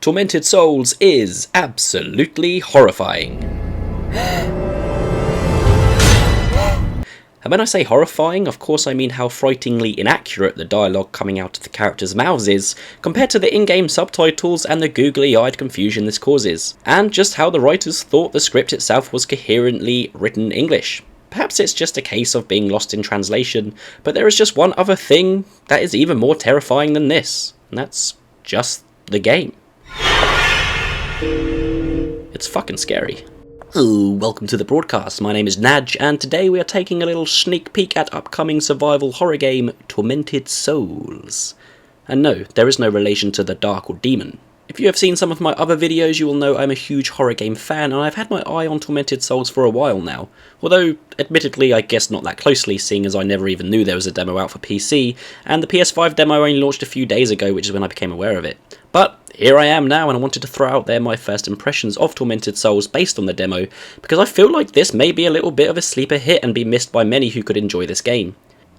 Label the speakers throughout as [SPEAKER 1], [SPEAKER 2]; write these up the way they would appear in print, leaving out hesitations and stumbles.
[SPEAKER 1] Tormented Souls is absolutely horrifying. And when I say horrifying, of course I mean how frighteningly inaccurate the dialogue coming out of the characters' mouths is, compared to the in-game subtitles and the googly-eyed confusion this causes, and just how the writers thought the script itself was coherently written English. Perhaps it's just a case of being lost in translation, but there is just one other thing that is even more terrifying than this, and that's just the game. It's fucking scary. Hello, welcome to the broadcast. My name is Naj, and today we are taking a little sneak peek at upcoming survival horror game Tormented Souls. And no, there is no relation to the dark or demon. If you have seen some of my other videos, you will know I'm a huge horror game fan, and I've had my eye on Tormented Souls for a while now. Although, admittedly, I guess not that closely, seeing as I never even knew there was a demo out for PC, and the PS5 demo only launched a few days ago, which is when I became aware of it. But here I am now, and I wanted to throw out there my first impressions of Tormented Souls based on the demo, because I feel like this may be a little bit of a sleeper hit and be missed by many who could enjoy this game.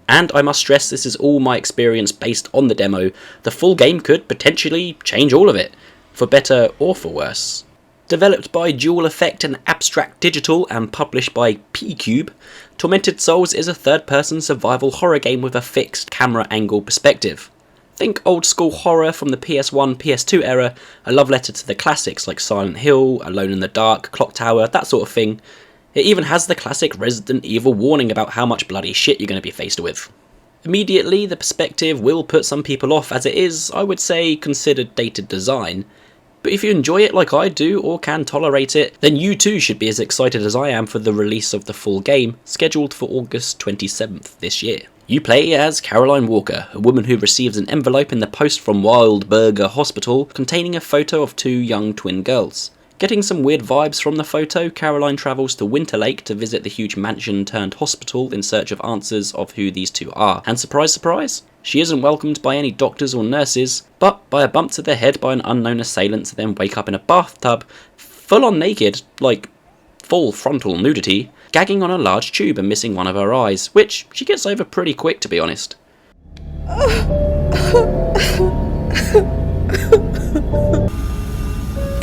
[SPEAKER 1] And I must stress, this is all my experience based on the demo. The full game could potentially change all of it, for better or for worse. Developed by Duel and Abstract Digital and published by PQube, Tormented Souls is a third-person survival horror game with a fixed camera angle perspective. Think old school horror from the PS1, PS2 era, a love letter to the classics like Silent Hill, Alone in the Dark, Clock Tower, that sort of thing. It even has the classic Resident Evil warning about how much bloody shit you're going to be faced with. Immediately, the perspective will put some people off, as it is, I would say, considered dated design. But if you enjoy it like I do, or can tolerate it, then you too should be as excited as I am for the release of the full game, scheduled for August 27th this year. You play as Caroline Walker, a woman who receives an envelope in the post from Wildberger Hospital containing a photo of two young twin girls. Getting some weird vibes from the photo, Caroline travels to Winter Lake to visit the huge mansion turned hospital in search of answers of who these two are. And surprise surprise, she isn't welcomed by any doctors or nurses, but by a bump to the head by an unknown assailant to then wake up in a bathtub, full on naked, like full frontal nudity, gagging on a large tube and missing one of her eyes, which she gets over pretty quick, to be honest.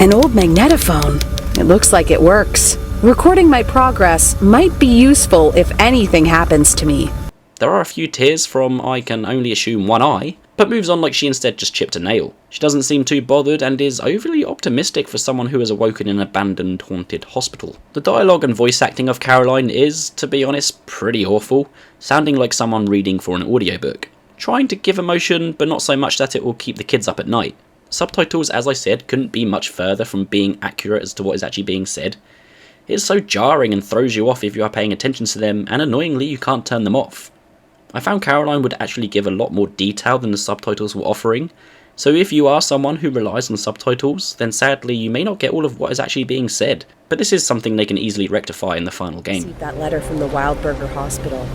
[SPEAKER 2] An old magnetophone. It looks like it works. Recording my progress might be useful if anything happens to me.
[SPEAKER 1] There are a few tears from, I can only assume, one eye, but moves on like she instead just chipped a nail. She doesn't seem too bothered and is overly optimistic for someone who has awoken in an abandoned, haunted hospital. The dialogue and voice acting of Caroline is, to be honest, pretty awful, sounding like someone reading for an audiobook. Trying to give emotion, but not so much that it will keep the kids up at night. Subtitles, as I said, couldn't be much further from being accurate as to what is actually being said. It is so jarring and throws you off if you are paying attention to them, and annoyingly you can't turn them off. I found Caroline would actually give a lot more detail than the subtitles were offering, so if you are someone who relies on subtitles, then sadly you may not get all of what is actually being said, but this is something they can easily rectify in the final game.
[SPEAKER 2] I received that letter from the Wildberger Hospital.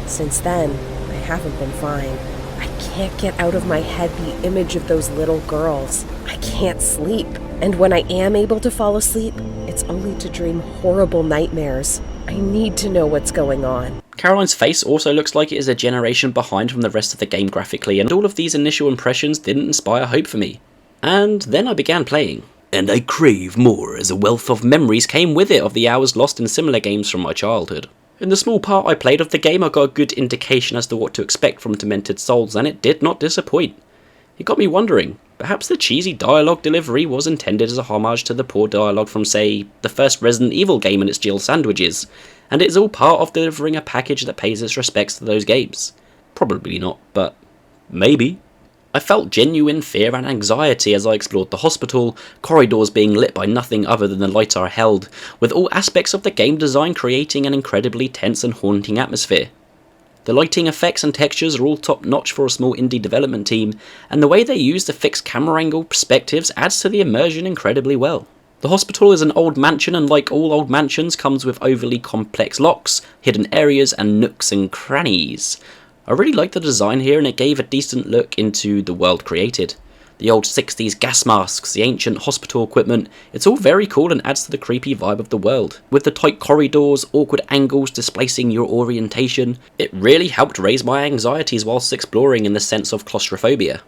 [SPEAKER 2] Since then, I haven't been fine. I can't get out of my head the image of those little girls. I can't sleep. And when I am able to fall asleep, it's only to dream horrible nightmares. I need to know what's going on.
[SPEAKER 1] Caroline's face also looks like it is a generation behind from the rest of the game graphically, and all of these initial impressions didn't inspire hope for me. And then I began playing. And I crave more, as a wealth of memories came with it of the hours lost in similar games from my childhood. In the small part I played of the game, I got a good indication as to what to expect from Tormented Souls, and it did not disappoint. It got me wondering, perhaps the cheesy dialogue delivery was intended as a homage to the poor dialogue from, say, the first Resident Evil game and its Jill sandwiches, and it is all part of delivering a package that pays its respects to those games. Probably not, but maybe. I felt genuine fear and anxiety as I explored the hospital, corridors being lit by nothing other than the light I held, with all aspects of the game design creating an incredibly tense and haunting atmosphere. The lighting effects and textures are all top notch for a small indie development team, and the way they use the fixed camera angle perspectives adds to the immersion incredibly well. The hospital is an old mansion, and like all old mansions comes with overly complex locks, hidden areas and nooks and crannies. I really liked the design here, and it gave a decent look into the world created. The old 60s gas masks, the ancient hospital equipment, it's all very cool and adds to the creepy vibe of the world. With the tight corridors, awkward angles displacing your orientation, it really helped raise my anxieties whilst exploring in the sense of claustrophobia.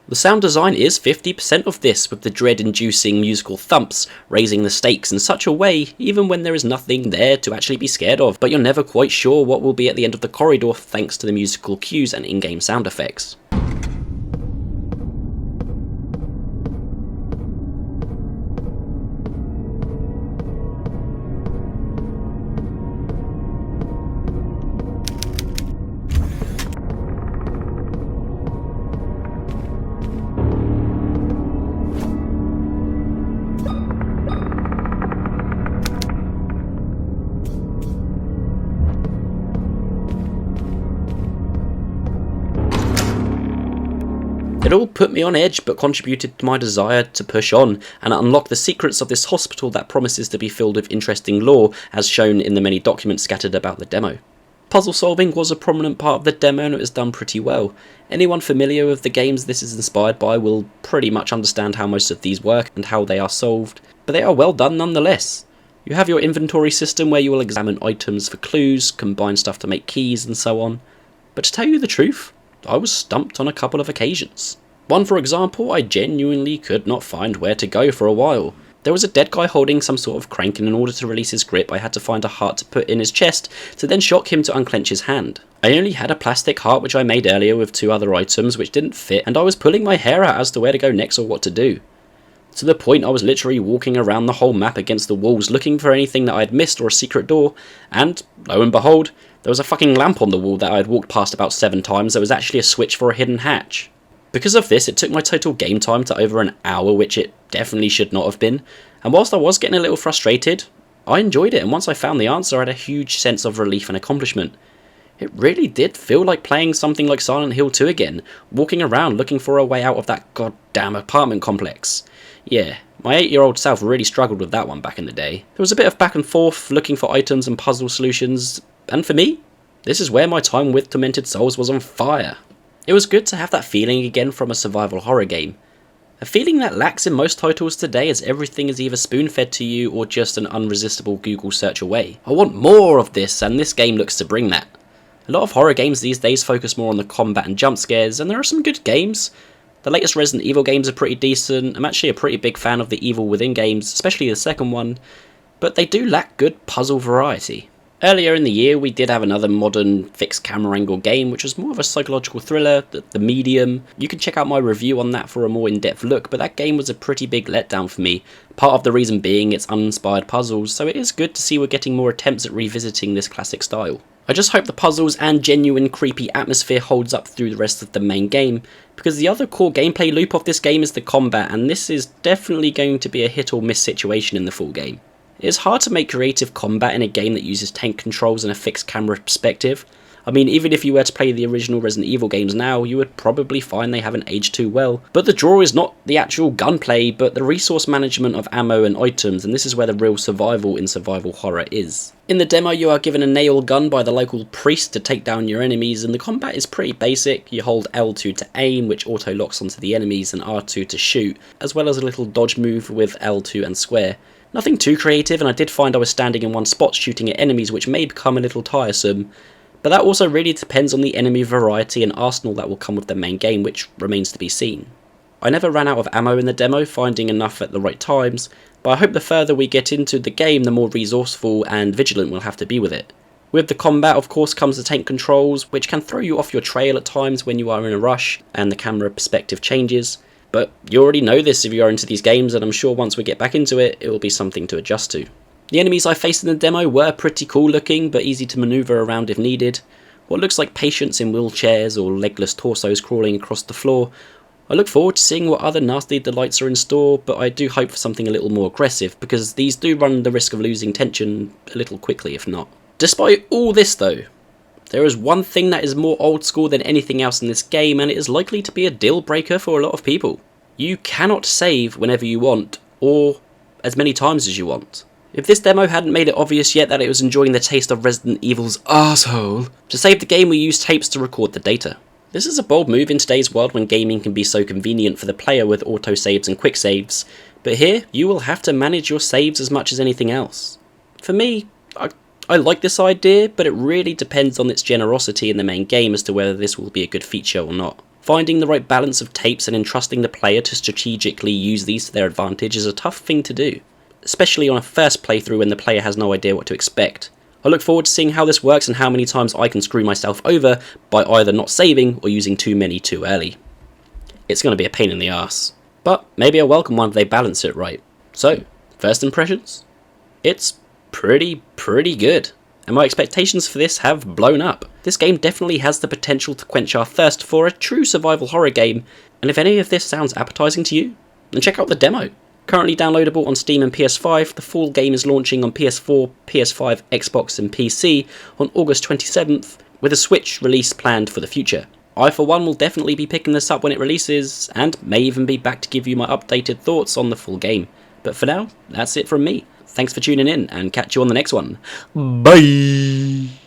[SPEAKER 1] The sound design is 50% of this, with the dread-inducing musical thumps raising the stakes in such a way even when there is nothing there to actually be scared of, but you're never quite sure what will be at the end of the corridor thanks to the musical cues and in-game sound effects. It all put me on edge, but contributed to my desire to push on and unlock the secrets of this hospital that promises to be filled with interesting lore, as shown in the many documents scattered about the demo. Puzzle solving was a prominent part of the demo and it was done pretty well. Anyone familiar with the games this is inspired by will pretty much understand how most of these work and how they are solved, but they are well done nonetheless. You have your inventory system where you will examine items for clues, combine stuff to make keys and so on. But to tell you the truth, I was stumped on a couple of occasions. One, for example, I genuinely could not find where to go for a while. There was a dead guy holding some sort of crank, and in order to release his grip I had to find a heart to put in his chest to then shock him to unclench his hand. I only had a plastic heart which I made earlier with 2 other items which didn't fit, and I was pulling my hair out as to where to go next or what to do. To the point I was literally walking around the whole map against the walls looking for anything that I had missed or a secret door, and lo and behold, there was a fucking lamp on the wall that I had walked past about 7 times that was actually a switch for a hidden hatch. Because of this, it took my total game time to over an hour, which it definitely should not have been, and whilst I was getting a little frustrated, I enjoyed it, and once I found the answer I had a huge sense of relief and accomplishment. It really did feel like playing something like Silent Hill 2 again, walking around looking for a way out of that goddamn apartment complex. Yeah, my 8-year-old self really struggled with that one back in the day. There was a bit of back and forth looking for items and puzzle solutions, and for me, this is where my time with Tormented Souls was on fire. It was good to have that feeling again from a survival horror game. A feeling that lacks in most titles today, as everything is either spoon-fed to you or just an unresistible Google search away. I want more of this, and this game looks to bring that. A lot of horror games these days focus more on the combat and jump scares, and there are some good games. The latest Resident Evil games are pretty decent. I'm actually a pretty big fan of the Evil Within games, especially the second one, but they do lack good puzzle variety. Earlier in the year we did have another modern fixed camera angle game which was more of a psychological thriller, The Medium. You can check out my review on that for a more in-depth look, but that game was a pretty big letdown for me, part of the reason being its uninspired puzzles, so it is good to see we're getting more attempts at revisiting this classic style. I just hope the puzzles and genuine creepy atmosphere holds up through the rest of the main game, because the other core gameplay loop of this game is the combat, and this is definitely going to be a hit or miss situation in the full game. It is hard to make creative combat in a game that uses tank controls and a fixed camera perspective. I mean, even if you were to play the original Resident Evil games now, you would probably find they haven't aged too well. But the draw is not the actual gunplay, but the resource management of ammo and items, and this is where the real survival in survival horror is. In the demo you are given a nail gun by the local priest to take down your enemies, and the combat is pretty basic. You hold L2 to aim, which auto-locks onto the enemies, and R2 to shoot, as well as a little dodge move with L2 and square. Nothing too creative, and I did find I was standing in one spot shooting at enemies, which may become a little tiresome, but that also really depends on the enemy variety and arsenal that will come with the main game, which remains to be seen. I never ran out of ammo in the demo, finding enough at the right times, but I hope the further we get into the game the more resourceful and vigilant we'll have to be with it. With the combat of course comes the tank controls, which can throw you off your trail at times when you are in a rush and the camera perspective changes. But you already know this if you are into these games, and I'm sure once we get back into it, it will be something to adjust to. The enemies I faced in the demo were pretty cool looking, but easy to manoeuvre around if needed. What looks like patients in wheelchairs or legless torsos crawling across the floor. I look forward to seeing what other nasty delights are in store, but I do hope for something a little more aggressive, because these do run the risk of losing tension a little quickly if not. Despite all this though, there is one thing that is more old school than anything else in this game, and it is likely to be a deal breaker for a lot of people. You cannot save whenever you want, or as many times as you want. If this demo hadn't made it obvious yet that it was enjoying the taste of Resident Evil's arsehole, to save the game we use tapes to record the data. This is a bold move in today's world when gaming can be so convenient for the player with autosaves and quick saves, but here you will have to manage your saves as much as anything else. For me, I like this idea, but it really depends on its generosity in the main game as to whether this will be a good feature or not. Finding the right balance of tapes and entrusting the player to strategically use these to their advantage is a tough thing to do, especially on a first playthrough when the player has no idea what to expect. I look forward to seeing how this works and how many times I can screw myself over by either not saving or using too many too early. It's going to be a pain in the arse, but maybe a welcome one if they balance it right. So, first impressions? It's pretty good, and my expectations for this have blown up. This game definitely has the potential to quench our thirst for a true survival horror game, and if any of this sounds appetizing to you, then check out the demo. Currently downloadable on Steam and PS5, the full game is launching on PS4, PS5, Xbox and PC on August 27th, with a Switch release planned for the future. I for one will definitely be picking this up when it releases, and may even be back to give you my updated thoughts on the full game. But for now, that's it from me. Thanks for tuning in, and catch you on the next one. Bye!